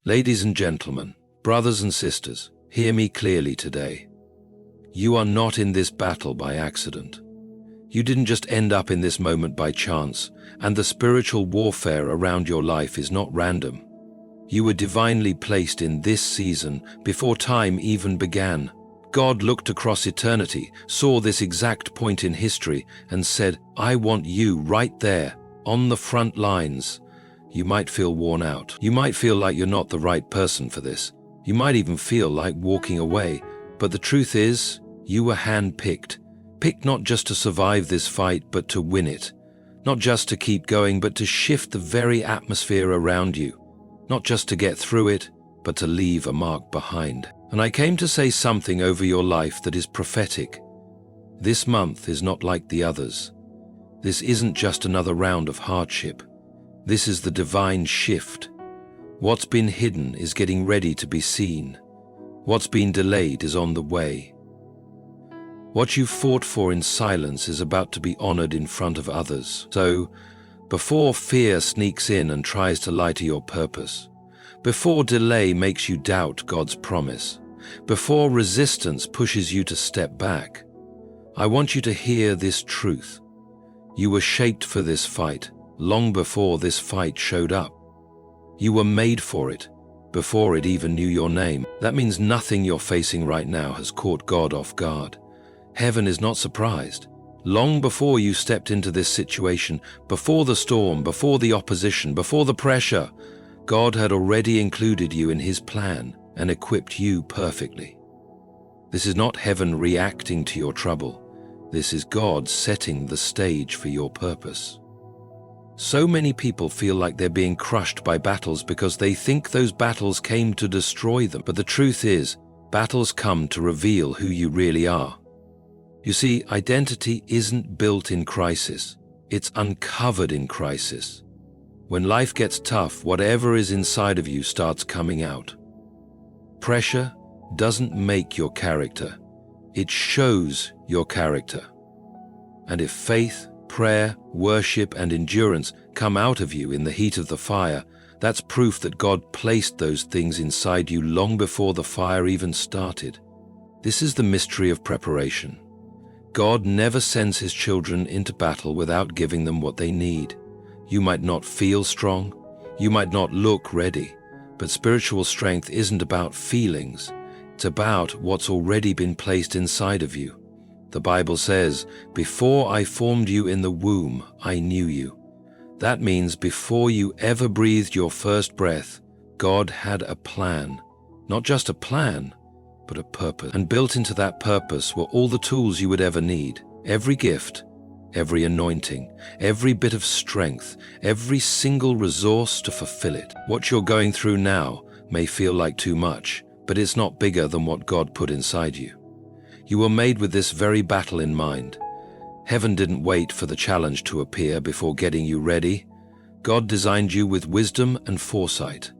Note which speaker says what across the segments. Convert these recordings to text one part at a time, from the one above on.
Speaker 1: Ladies and gentlemen, brothers and sisters, hear me clearly today. You are not in this battle by accident. You didn't just end up in this moment by chance, and the spiritual warfare around your life is not random. You were divinely placed in this season before time even began. God looked across eternity, saw this exact point in history, and said, I want you right there, on the front lines. You might feel worn out. You might feel like you're not the right person for this. You might even feel like walking away. But the truth is, you were handpicked. Picked not just to survive this fight, but to win it. Not just to keep going, but to shift the very atmosphere around you. Not just to get through it, but to leave a mark behind. And I came to say something over your life that is prophetic. This month is not like the others. This isn't just another round of hardship. This is the divine shift. What's been hidden is getting ready to be seen. What's been delayed is on the way. What you fought for in silence is about to be honored in front of others. So, before fear sneaks in and tries to lie to your purpose, before delay makes you doubt God's promise, before resistance pushes you to step back, I want you to hear this truth. You were shaped for this fight long before this fight showed up. You were made for it before it even knew your name. That means nothing you're facing right now has caught God off guard. Heaven is not surprised. Long before you stepped into this situation, before the storm, before the opposition, before the pressure, God had already included you in His plan and equipped you perfectly. This is not heaven reacting to your trouble. This is God setting the stage for your purpose. So many people feel like they're being crushed by battles because they think those battles came to destroy them. But the truth is, battles come to reveal who you really are. You see, identity isn't built in crisis. It's uncovered in crisis. When life gets tough, whatever is inside of you starts coming out. Pressure doesn't make your character. It shows your character. And if faith, prayer, worship, and endurance come out of you in the heat of the fire, that's proof that God placed those things inside you long before the fire even started. This is the mystery of preparation. God never sends His children into battle without giving them what they need. You might not feel strong, you might not look ready, but spiritual strength isn't about feelings. It's about what's already been placed inside of you. The Bible says, before I formed you in the womb, I knew you. That means before you ever breathed your first breath, God had a plan. Not just a plan, but a purpose. And built into that purpose were all the tools you would ever need. Every gift, every anointing, every bit of strength, every single resource to fulfill it. What you're going through now may feel like too much, but it's not bigger than what God put inside you. You were made with this very battle in mind. Heaven didn't wait for the challenge to appear before getting you ready. God designed you with wisdom and foresight.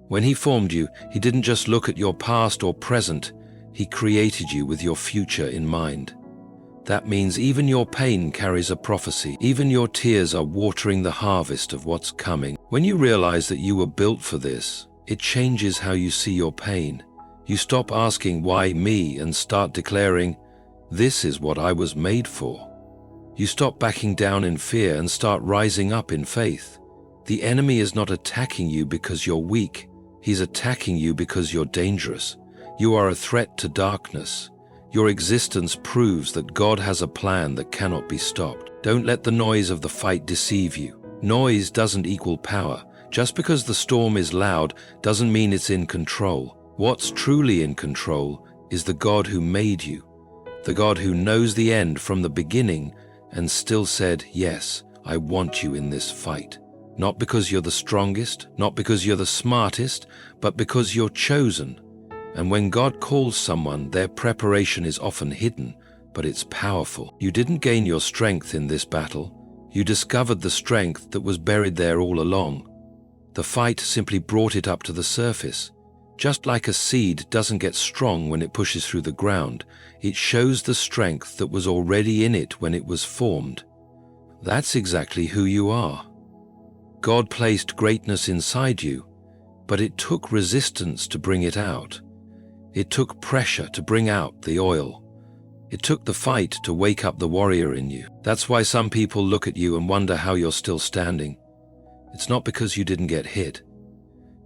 Speaker 1: When He formed you, He didn't just look at your past or present. He created you with your future in mind. That means even your pain carries a prophecy. Even your tears are watering the harvest of what's coming. When you realize that you were built for this, it changes how you see your pain. You stop asking, why me, and start declaring, this is what I was made for. You stop backing down in fear and start rising up in faith. The enemy is not attacking you because you're weak. He's attacking you because you're dangerous. You are a threat to darkness. Your existence proves that God has a plan that cannot be stopped. Don't let the noise of the fight deceive you. Noise doesn't equal power. Just because the storm is loud doesn't mean it's in control. What's truly in control is the God who made you, the God who knows the end from the beginning and still said, yes, I want you in this fight. Not because you're the strongest, not because you're the smartest, but because you're chosen. And when God calls someone, their preparation is often hidden, but it's powerful. You didn't gain your strength in this battle. You discovered the strength that was buried there all along. The fight simply brought it up to the surface. Just like a seed doesn't get strong when it pushes through the ground, it shows the strength that was already in it when it was formed. That's exactly who you are. God placed greatness inside you. But it took resistance to bring it out. It took pressure to bring out the oil. It took the fight to wake up the warrior in you. That's why some people look at you and wonder how you're still standing. It's not because you didn't get hit.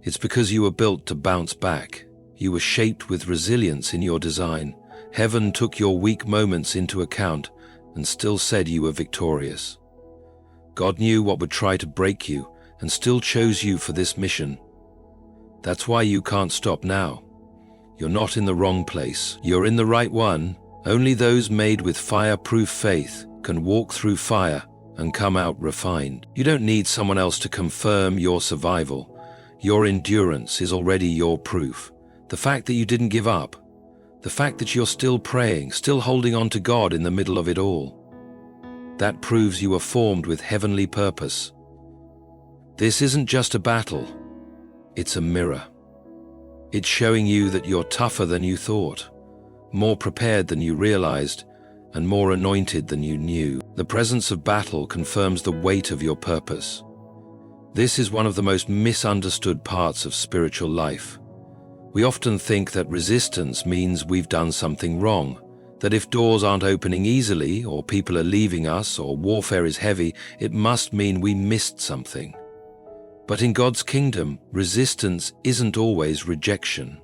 Speaker 1: It's because you were built to bounce back. You were shaped with resilience in your design. Heaven took your weak moments into account and still said you were victorious. God knew what would try to break you and still chose you for this mission. That's why you can't stop now. You're not in the wrong place. You're in the right one. Only those made with fireproof faith can walk through fire and come out refined. You don't need someone else to confirm your survival. Your endurance is already your proof. The fact that you didn't give up. The fact that you're still praying, still holding on to God in the middle of it all. That proves you are formed with heavenly purpose. This isn't just a battle. It's a mirror. It's showing you that you're tougher than you thought, more prepared than you realized, and more anointed than you knew. The presence of battle confirms the weight of your purpose. This is one of the most misunderstood parts of spiritual life. We often think that resistance means we've done something wrong, that if doors aren't opening easily, or people are leaving us, or warfare is heavy, it must mean we missed something. But in God's kingdom, resistance isn't always rejection.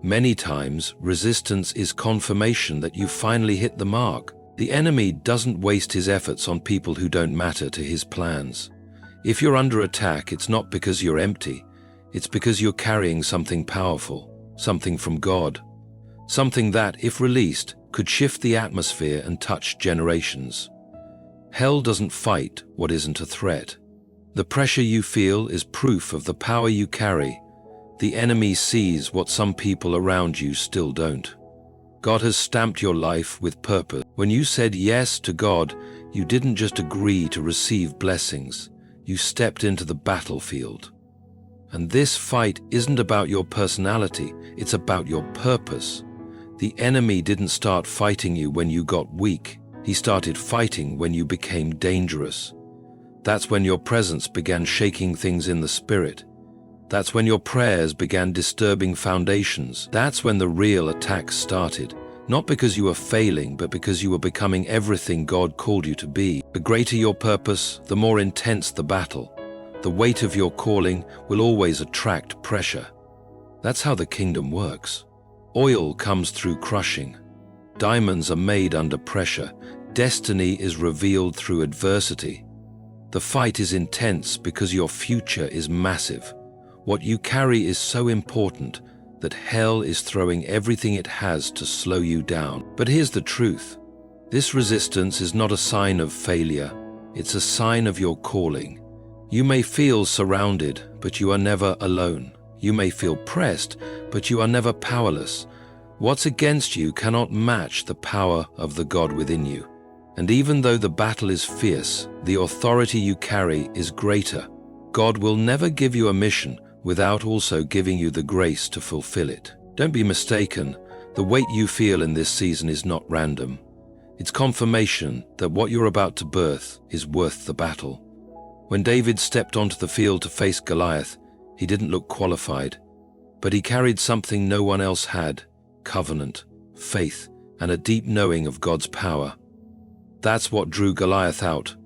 Speaker 1: Many times, resistance is confirmation that you finally hit the mark. The enemy doesn't waste his efforts on people who don't matter to his plans. If you're under attack, it's not because you're empty. It's because you're carrying something powerful, something from God. Something that, if released, could shift the atmosphere and touch generations. Hell doesn't fight what isn't a threat. The pressure you feel is proof of the power you carry. The enemy sees what some people around you still don't. God has stamped your life with purpose. When you said yes to God, you didn't just agree to receive blessings. You stepped into the battlefield. And this fight isn't about your personality, it's about your purpose. The enemy didn't start fighting you when you got weak. He started fighting when you became dangerous. That's when your presence began shaking things in the spirit. That's when your prayers began disturbing foundations. That's when the real attacks started. Not because you were failing, but because you were becoming everything God called you to be. The greater your purpose, the more intense the battle. The weight of your calling will always attract pressure. That's how the kingdom works. Oil comes through crushing. Diamonds are made under pressure. Destiny is revealed through adversity. The fight is intense because your future is massive. What you carry is so important that hell is throwing everything it has to slow you down. But here's the truth. This resistance is not a sign of failure. It's a sign of your calling. You may feel surrounded, but you are never alone. You may feel pressed, but you are never powerless. What's against you cannot match the power of the God within you. And even though the battle is fierce, the authority you carry is greater. God will never give you a mission without also giving you the grace to fulfill it. Don't be mistaken. The weight you feel in this season is not random. It's confirmation that what you're about to birth is worth the battle. When David stepped onto the field to face Goliath, he didn't look qualified, but he carried something no one else had: covenant, faith, and a deep knowing of God's power. That's what drew Goliath out.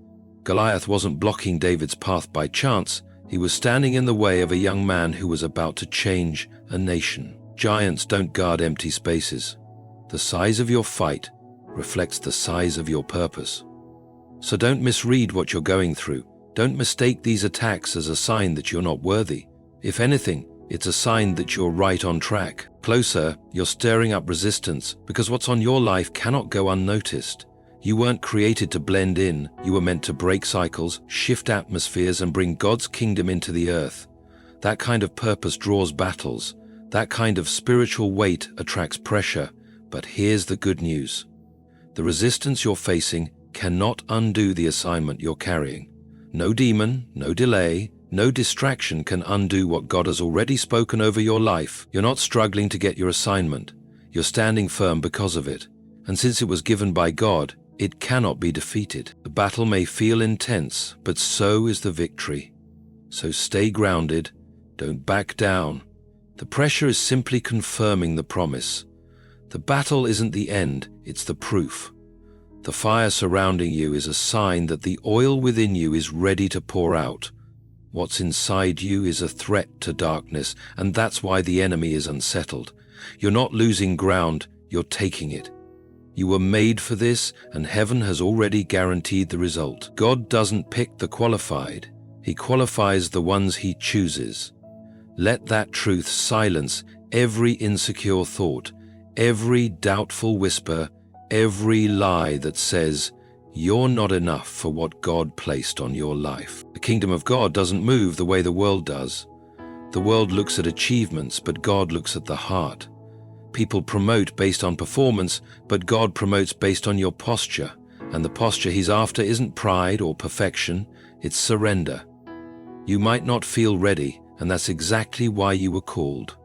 Speaker 1: Goliath wasn't blocking David's path by chance. He was standing in the way of a young man who was about to change a nation. Giants don't guard empty spaces. The size of your fight reflects the size of your purpose. So don't misread what you're going through. Don't mistake these attacks as a sign that you're not worthy. If anything, it's a sign that you're right on track. Closer, you're stirring up resistance because what's on your life cannot go unnoticed. You weren't created to blend in. You were meant to break cycles, shift atmospheres, and bring God's kingdom into the earth. That kind of purpose draws battles. That kind of spiritual weight attracts pressure. But here's the good news. The resistance you're facing cannot undo the assignment you're carrying. No demon, no delay, no distraction can undo what God has already spoken over your life. You're not struggling to get your assignment. You're standing firm because of it. And since it was given by God, it cannot be defeated. The battle may feel intense, but so is the victory. So stay grounded, Don't back down. The pressure is simply confirming the promise. The battle isn't the end, it's the proof. The fire surrounding you is a sign that the oil within you is ready to pour out. What's inside you is a threat to darkness, and that's why the enemy is unsettled. You're not losing ground, you're taking it. You were made for this, and heaven has already guaranteed the result. God doesn't pick the qualified, He qualifies the ones He chooses. Let that truth silence every insecure thought, every doubtful whisper, every lie that says, you're not enough for what God placed on your life. The kingdom of God doesn't move the way the world does. The world looks at achievements, but God looks at the heart. People promote based on performance, but God promotes based on your posture. And the posture He's after isn't pride or perfection, it's surrender. You might not feel ready, and that's exactly why you were called.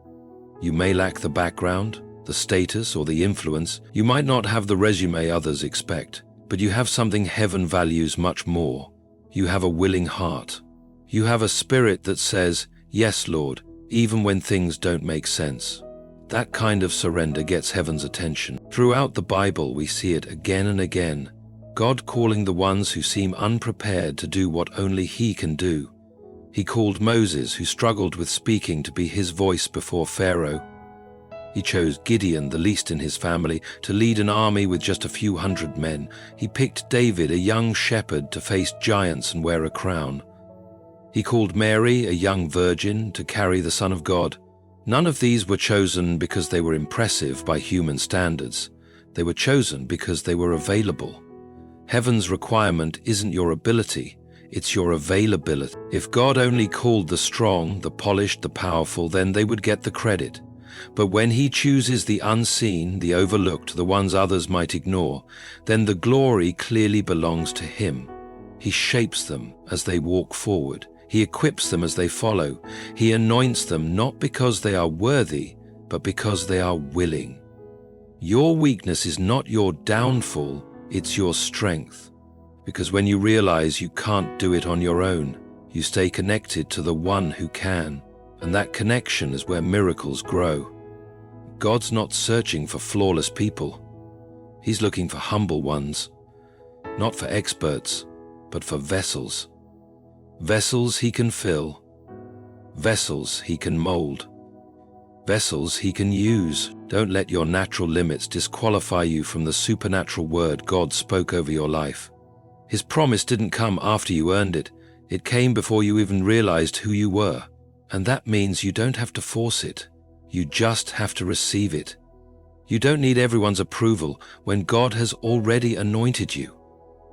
Speaker 1: You may lack the background, the status, or the influence. You might not have the resume others expect, but you have something heaven values much more. You have a willing heart. You have a spirit that says, yes, Lord, even when things don't make sense. That kind of surrender gets heaven's attention. Throughout the Bible, we see it again and again. God calling the ones who seem unprepared to do what only He can do. He called Moses, who struggled with speaking, to be His voice before Pharaoh. He chose Gideon, the least in his family, to lead an army with just a few hundred men. He picked David, a young shepherd, to face giants and wear a crown. He called Mary, a young virgin, to carry the Son of God. None of these were chosen because they were impressive by human standards. They were chosen because they were available. Heaven's requirement isn't your ability, it's your availability. If God only called the strong, the polished, the powerful, then they would get the credit. But when He chooses the unseen, the overlooked, the ones others might ignore, then the glory clearly belongs to Him. He shapes them as they walk forward. He equips them as they follow. He anoints them not because they are worthy, but because they are willing. Your weakness is not your downfall, it's your strength. Because when you realize you can't do it on your own, you stay connected to the one who can. And that connection is where miracles grow. God's not searching for flawless people. He's looking for humble ones. Not for experts, but for vessels. Vessels He can fill. Vessels He can mold. Vessels He can use. Don't let your natural limits disqualify you from the supernatural word God spoke over your life. His promise didn't come after you earned it. It came before you even realized who you were. And that means you don't have to force it. You just have to receive it. You don't need everyone's approval when God has already anointed you.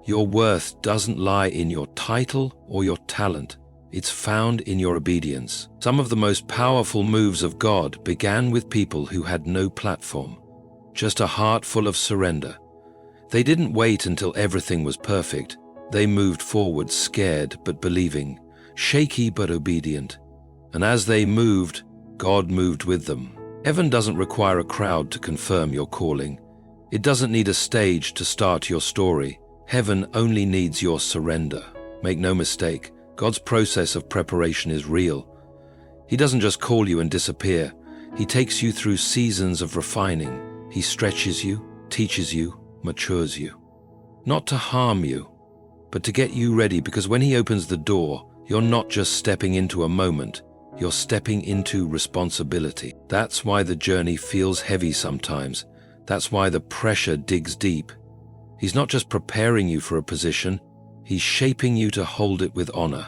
Speaker 1: Your worth doesn't lie in your title or your talent. It's found in your obedience. Some of the most powerful moves of God began with people who had no platform, just a heart full of surrender. They didn't wait until everything was perfect. They moved forward scared but believing, shaky but obedient. And as they moved, God moved with them. Heaven doesn't require a crowd to confirm your calling. It doesn't need a stage to start your story. Heaven only needs your surrender. Make no mistake, God's process of preparation is real. He doesn't just call you and disappear. He takes you through seasons of refining. He stretches you, teaches you, matures you. Not to harm you, but to get you ready, because when He opens the door, you're not just stepping into a moment. You're stepping into responsibility. That's why the journey feels heavy sometimes. That's why the pressure digs deep. He's not just preparing you for a position, He's shaping you to hold it with honor.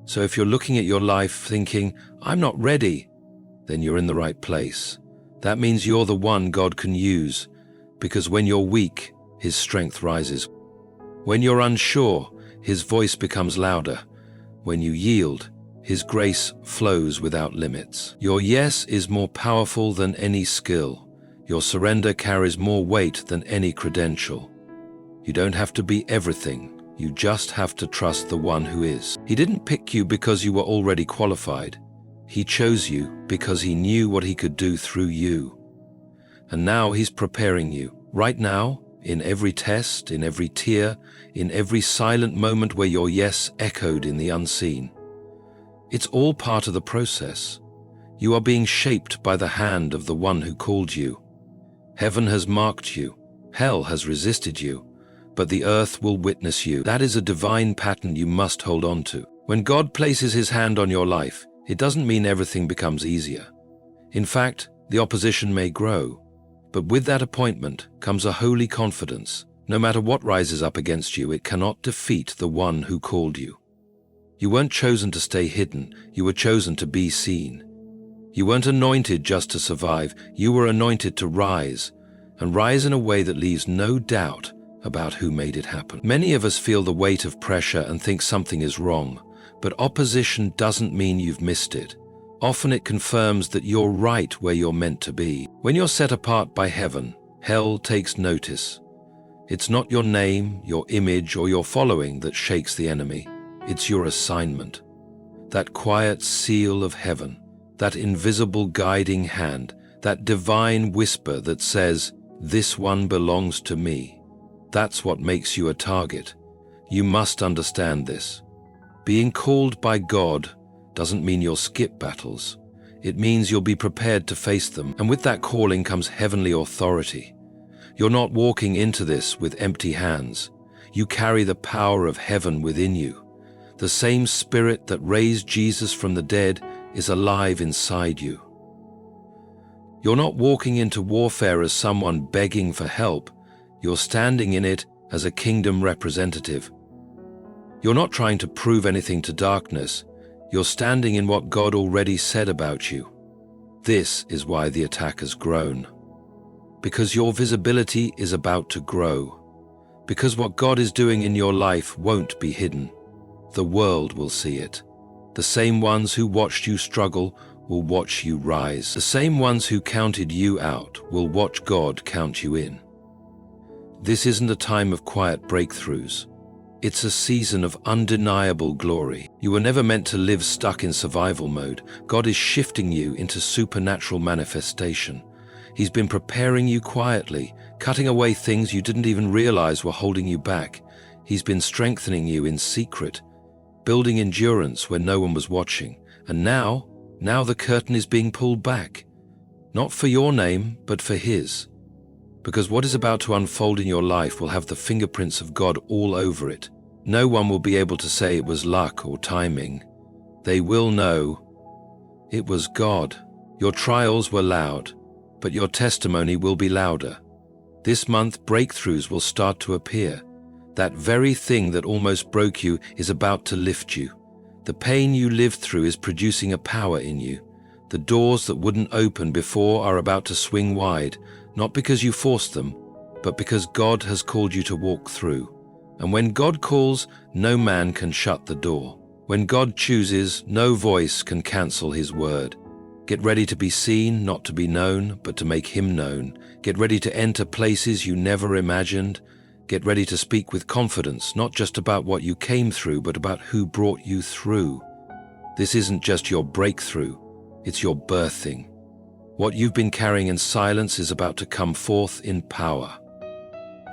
Speaker 1: So if you're looking at your life thinking, I'm not ready, then you're in the right place. That means you're the one God can use, because when you're weak, His strength rises. When you're unsure, His voice becomes louder. When you yield, His grace flows without limits. Your yes is more powerful than any skill. Your surrender carries more weight than any credential. You don't have to be everything. You just have to trust the one who is. He didn't pick you because you were already qualified. He chose you because He knew what He could do through you. And now He's preparing you. Right now, in every test, in every tear, in every silent moment where your yes echoed in the unseen. It's all part of the process. You are being shaped by the hand of the one who called you. Heaven has marked you. Hell has resisted you. But the earth will witness you. That is a divine pattern you must hold on to. When God places his hand on your life, it doesn't mean everything becomes easier. In fact, the opposition may grow. But with that appointment comes a holy confidence. No matter what rises up against you, it cannot defeat the one who called you. You weren't chosen to stay hidden. You were chosen to be seen. You weren't anointed just to survive. You were anointed to rise, and rise in a way that leaves no doubt about who made it happen. Many of us feel the weight of pressure and think something is wrong, but opposition doesn't mean you've missed it. Often it confirms that you're right where you're meant to be. When you're set apart by heaven, hell takes notice. It's not your name, your image, or your following that shakes the enemy. It's your assignment. That quiet seal of heaven, that invisible guiding hand, that divine whisper that says, "This one belongs to me." That's what makes you a target. You must understand this. Being called by God doesn't mean you'll skip battles. It means you'll be prepared to face them. And with that calling comes heavenly authority. You're not walking into this with empty hands. You carry the power of heaven within you. The same Spirit that raised Jesus from the dead is alive inside you. You're not walking into warfare as someone begging for help. You're standing in it as a kingdom representative. You're not trying to prove anything to darkness. You're standing in what God already said about you. This is why the attack has grown. Because your visibility is about to grow. Because what God is doing in your life won't be hidden. The world will see it. The same ones who watched you struggle will watch you rise. The same ones who counted you out will watch God count you in. This isn't a time of quiet breakthroughs. It's a season of undeniable glory. You were never meant to live stuck in survival mode. God is shifting you into supernatural manifestation. He's been preparing you quietly, cutting away things you didn't even realize were holding you back. He's been strengthening you in secret, building endurance when no one was watching. And now the curtain is being pulled back. Not for your name, but for His. Because what is about to unfold in your life will have the fingerprints of God all over it. No one will be able to say it was luck or timing. They will know it was God. Your trials were loud, but your testimony will be louder. This month, breakthroughs will start to appear. That very thing that almost broke you is about to lift you. The pain you lived through is producing a power in you. The doors that wouldn't open before are about to swing wide, not because you forced them, but because God has called you to walk through. And when God calls, no man can shut the door. When God chooses, no voice can cancel His word. Get ready to be seen, not to be known, but to make Him known. Get ready to enter places you never imagined. Get ready to speak with confidence, not just about what you came through, but about who brought you through. This isn't just your breakthrough, it's your birthing. What you've been carrying in silence is about to come forth in power.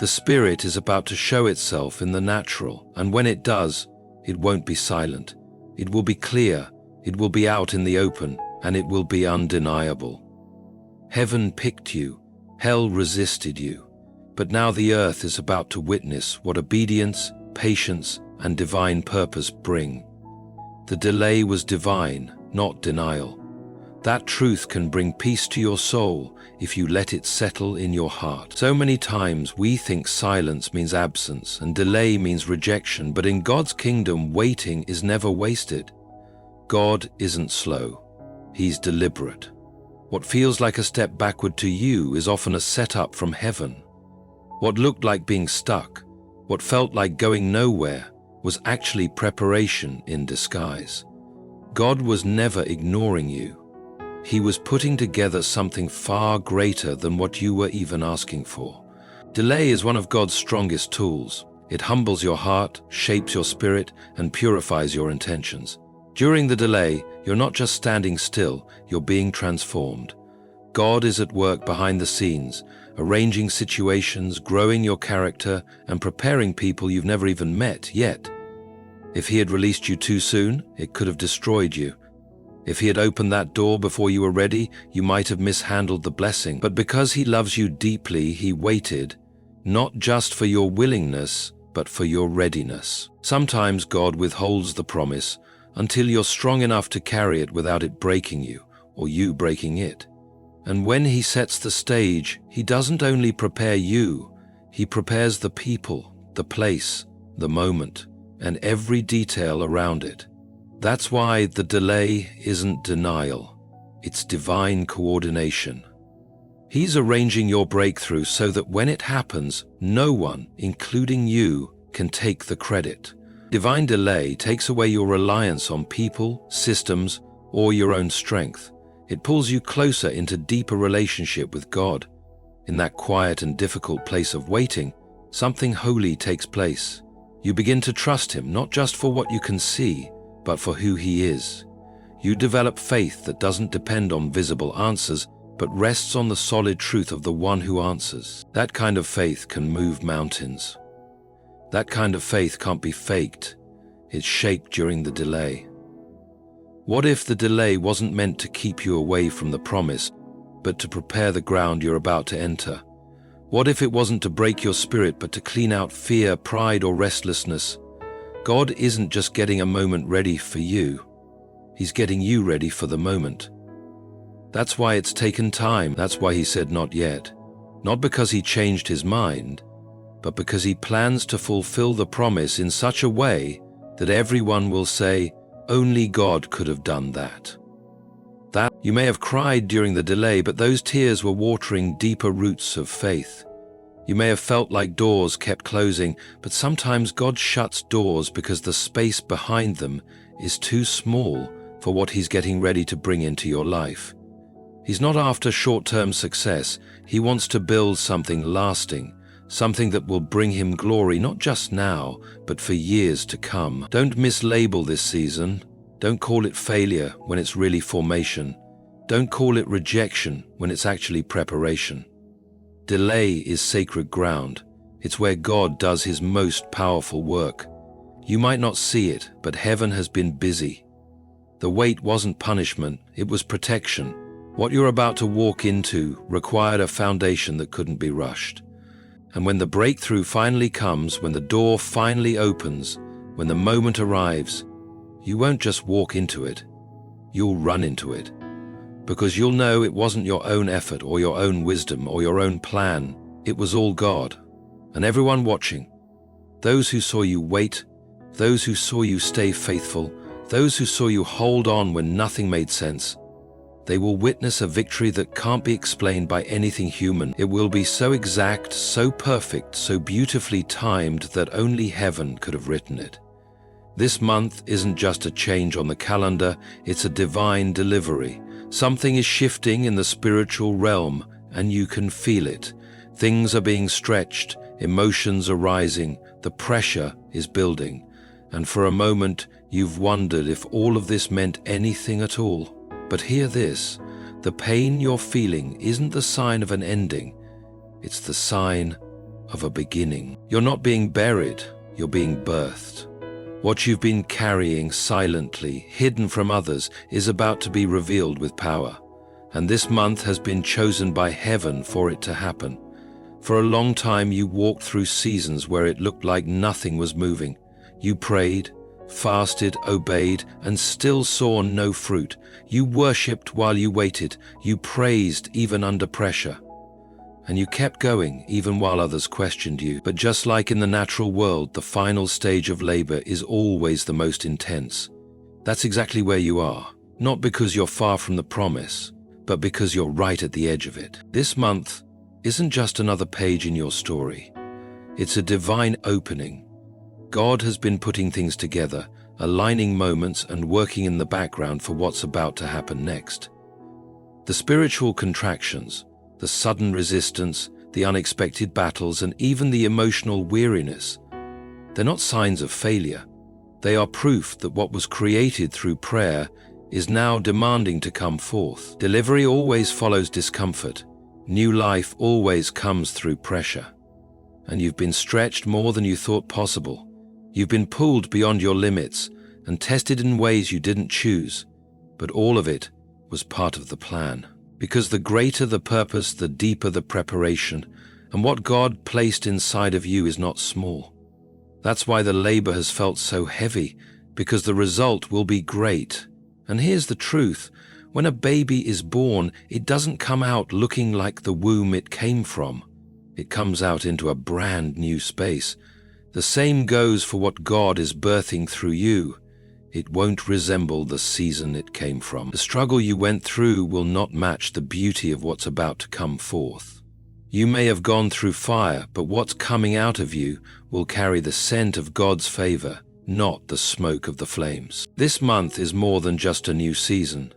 Speaker 1: The Spirit is about to show itself in the natural, and when it does, it won't be silent. It will be clear, it will be out in the open, and it will be undeniable. Heaven picked you, hell resisted you, but now the earth is about to witness what obedience, patience, and divine purpose bring. The delay was divine, not denial. That truth can bring peace to your soul if you let it settle in your heart. So many times we think silence means absence and delay means rejection, but in God's kingdom, waiting is never wasted. God isn't slow. He's deliberate. What feels like a step backward to you is often a setup from heaven. What looked like being stuck, what felt like going nowhere, was actually preparation in disguise. God was never ignoring you. He was putting together something far greater than what you were even asking for. Delay is one of God's strongest tools. It humbles your heart, shapes your spirit, and purifies your intentions. During the delay, you're not just standing still, you're being transformed. God is at work behind the scenes, arranging situations, growing your character, and preparing people you've never even met yet. If he had released you too soon, it could have destroyed you. If he had opened that door before you were ready, you might have mishandled the blessing. But because he loves you deeply, he waited, not just for your willingness, but for your readiness. Sometimes God withholds the promise until you're strong enough to carry it without it breaking you, or you breaking it. And when he sets the stage, he doesn't only prepare you, he prepares the people, the place, the moment, and every detail around it. That's why the delay isn't denial, it's divine coordination. He's arranging your breakthrough so that when it happens, no one, including you, can take the credit. Divine delay takes away your reliance on people, systems, or your own strength. It pulls you closer into deeper relationship with God. In that quiet and difficult place of waiting, something holy takes place. You begin to trust him, not just for what you can see, but for who he is. You develop faith that doesn't depend on visible answers, but rests on the solid truth of the one who answers. That kind of faith can move mountains. That kind of faith can't be faked. It's shaped during the delay. What if the delay wasn't meant to keep you away from the promise, but to prepare the ground you're about to enter? What if it wasn't to break your spirit, but to clean out fear, pride, or restlessness? God isn't just getting a moment ready for you. He's getting you ready for the moment. That's why it's taken time. That's why he said not yet. Not because he changed his mind, but because he plans to fulfill the promise in such a way that everyone will say, only God could have done that. That you may have cried during the delay, but those tears were watering deeper roots of faith. You may have felt like doors kept closing, but sometimes God shuts doors because the space behind them is too small for what he's getting ready to bring into your life. He's not after short-term success. He wants to build something lasting, something that will bring him glory not just now, but for years to come. Don't mislabel this season. Don't call it failure when it's really formation. Don't call it rejection when it's actually preparation. Delay is sacred ground. It's where God does his most powerful work. You might not see it, but heaven has been busy. The wait wasn't punishment, it was protection. What you're about to walk into required a foundation that couldn't be rushed. And when the breakthrough finally comes, when the door finally opens, when the moment arrives, you won't just walk into it, you'll run into it. Because you'll know it wasn't your own effort or your own wisdom or your own plan, it was all God. And everyone watching, those who saw you wait, those who saw you stay faithful, those who saw you hold on when nothing made sense, they will witness a victory that can't be explained by anything human. It will be so exact, so perfect, so beautifully timed that only heaven could have written it. This month isn't just a change on the calendar, it's a divine delivery. Something is shifting in the spiritual realm, and you can feel it. Things are being stretched, emotions are rising, the pressure is building. And for a moment, you've wondered if all of this meant anything at all. But hear this, the pain you're feeling isn't the sign of an ending, it's the sign of a beginning. You're not being buried, you're being birthed. What you've been carrying silently, hidden from others, is about to be revealed with power. And this month has been chosen by heaven for it to happen. For a long time you walked through seasons where it looked like nothing was moving. You prayed, fasted, obeyed, and still saw no fruit. You worshipped while you waited. You praised even under pressure. And you kept going even while others questioned you. But just like in the natural world, the final stage of labor is always the most intense. That's exactly where you are. Not because you're far from the promise, but because you're right at the edge of it. This month isn't just another page in your story. It's a divine opening. God has been putting things together, aligning moments and working in the background for what's about to happen next. The spiritual contractions, the sudden resistance, the unexpected battles, and even the emotional weariness, they're not signs of failure. They are proof that what was created through prayer is now demanding to come forth. Delivery always follows discomfort. New life always comes through pressure. And you've been stretched more than you thought possible. You've been pulled beyond your limits and tested in ways you didn't choose, but all of it was part of the plan. Because the greater the purpose, the deeper the preparation, and what God placed inside of you is not small. That's why the labor has felt so heavy, because the result will be great. And here's the truth. When a baby is born, it doesn't come out looking like the womb it came from. It comes out into a brand new space. The same goes for what God is birthing through you. It won't resemble the season it came from. The struggle you went through will not match the beauty of what's about to come forth. You may have gone through fire, but what's coming out of you will carry the scent of God's favor, not the smoke of the flames. This month is more than just a new season.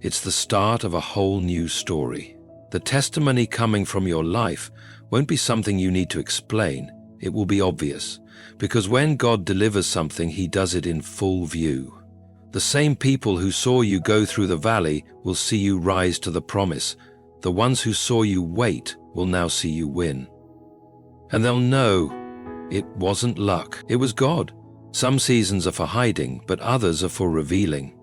Speaker 1: It's the start of a whole new story. The testimony coming from your life won't be something you need to explain. It will be obvious, because when God delivers something, He does it in full view. The same people who saw you go through the valley will see you rise to the promise. The ones who saw you wait will now see you win. And they'll know it wasn't luck, it was God. Some seasons are for hiding, but others are for revealing.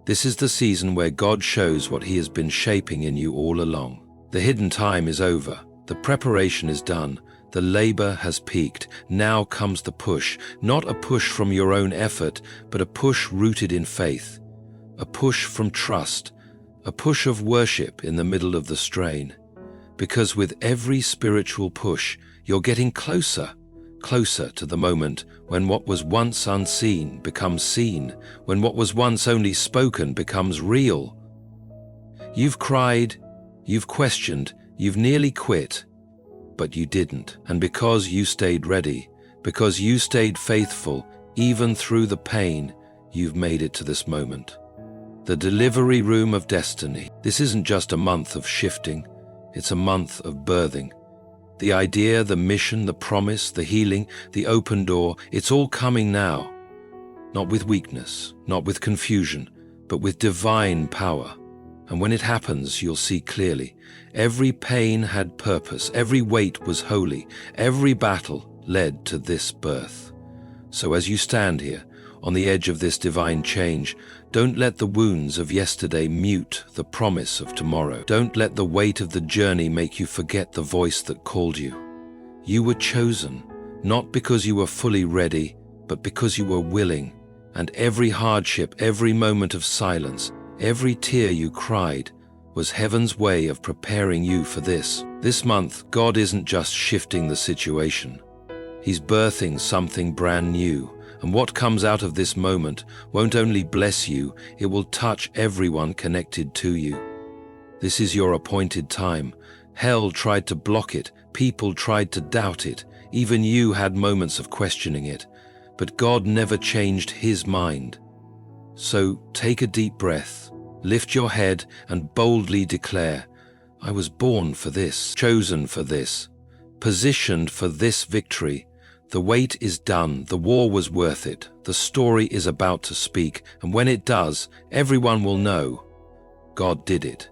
Speaker 1: This is the season where God shows what He has been shaping in you all along. The hidden time is over. The preparation is done. The labor has peaked. Now comes the push, not a push from your own effort, but a push rooted in faith, a push from trust, a push of worship in the middle of the strain. Because with every spiritual push, you're getting closer, closer to the moment when what was once unseen becomes seen, when what was once only spoken becomes real. You've cried, you've questioned, you've nearly quit, but you didn't. And because you stayed ready, because you stayed faithful, even through the pain, you've made it to this moment. The delivery room of destiny. This isn't just a month of shifting, it's a month of birthing. The idea, the mission, the promise, the healing, the open door, it's all coming now. Not with weakness, not with confusion, but with divine power. And when it happens, you'll see clearly. Every pain had purpose, every weight was holy, every battle led to this birth. So as you stand here, on the edge of this divine change, don't let the wounds of yesterday mute the promise of tomorrow. Don't let the weight of the journey make you forget the voice that called you. You were chosen, not because you were fully ready, but because you were willing. And every hardship, every moment of silence, every tear you cried was heaven's way of preparing you for this. This month, God isn't just shifting the situation. He's birthing something brand new. And what comes out of this moment won't only bless you, it will touch everyone connected to you. This is your appointed time. Hell tried to block it. People tried to doubt it. Even you had moments of questioning it. But God never changed His mind. So take a deep breath. Lift your head and boldly declare, I was born for this, chosen for this, positioned for this victory. The wait is done, the war was worth it, the story is about to speak, and when it does, everyone will know God did it.